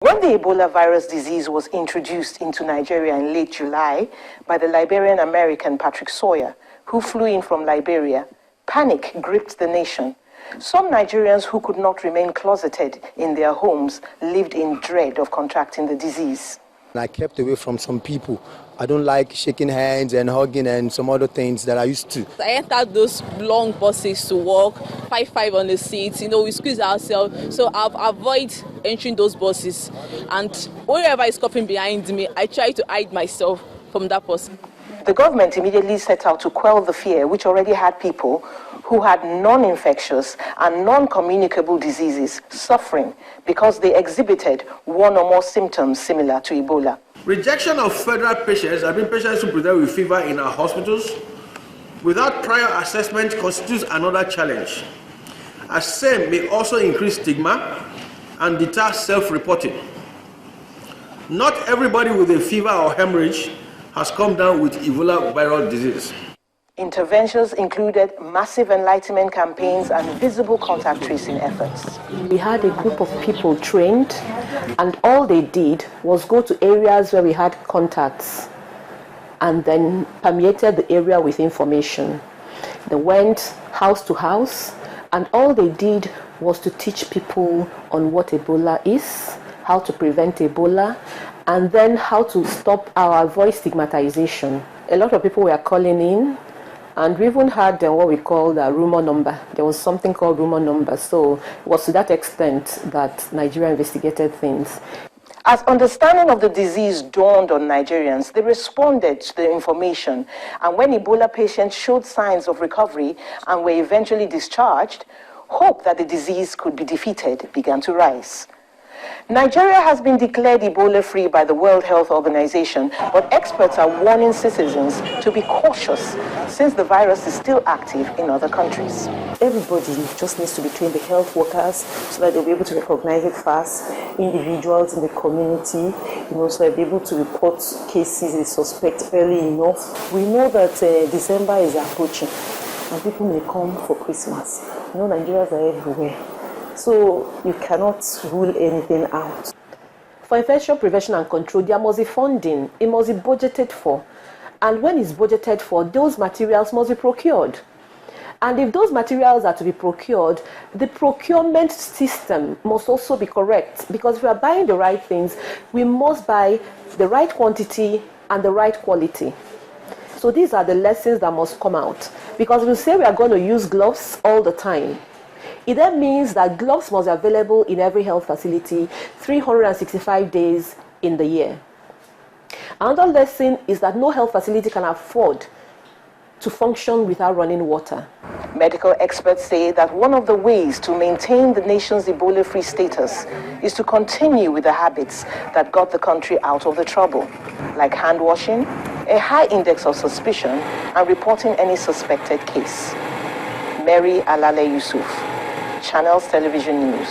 When the Ebola virus disease was introduced into Nigeria in late July by the Liberian-American Patrick Sawyer, who flew in from Liberia, panic gripped the nation. Some Nigerians who could not remain closeted in their homes lived in dread of contracting the disease. I kept away from some people. I don't like shaking hands and hugging and some other things that I used to. I entered those long buses to walk, 5 on the seats, we squeeze ourselves. So I've avoid entering those buses. And whoever is coughing behind me, I try to hide myself from that person. The government immediately set out to quell the fear, which already had people who had non-infectious and non-communicable diseases suffering because they exhibited one or more symptoms similar to Ebola. Rejection of federal patients, patients who present with fever in our hospitals, without prior assessment constitutes another challenge. As same may also increase stigma and deter self-reporting. Not everybody with a fever or hemorrhage has come down with Ebola viral disease. Interventions included massive enlightenment campaigns and visible contact tracing efforts. We had a group of people trained, and all they did was go to areas where we had contacts and then permeated the area with information. They went house to house, and all they did was to teach people on what Ebola is, how to prevent Ebola, and then how to stop or avoid stigmatization. A lot of people were calling in, and we even had what we call the rumor number. There was something called rumor number. So it was to that extent that Nigeria investigated things. As understanding of the disease dawned on Nigerians, they responded to the information. And when Ebola patients showed signs of recovery and were eventually discharged, hope that the disease could be defeated began to rise. Nigeria has been declared Ebola-free by the World Health Organization, but experts are warning citizens to be cautious since the virus is still active in other countries. Everybody just needs to be trained, the health workers, so that they'll be able to recognize it fast, individuals in the community, so they'll be able to report cases they suspect early enough. We know that December is approaching, and people may come for Christmas. Nigerians are everywhere. So you cannot rule anything out. For infection prevention and control, there must be funding. It must be budgeted for. And when it's budgeted for, those materials must be procured. And if those materials are to be procured, the procurement system must also be correct. Because if we are buying the right things, we must buy the right quantity and the right quality. So these are the lessons that must come out. Because we say we are going to use gloves all the time. It then means that gloves must be available in every health facility 365 days in the year. Another lesson is that no health facility can afford to function without running water. Medical experts say that one of the ways to maintain the nation's Ebola-free status is to continue with the habits that got the country out of the trouble, like hand washing, a high index of suspicion, and reporting any suspected case. Mary Alale Yusuf, Channels Television News.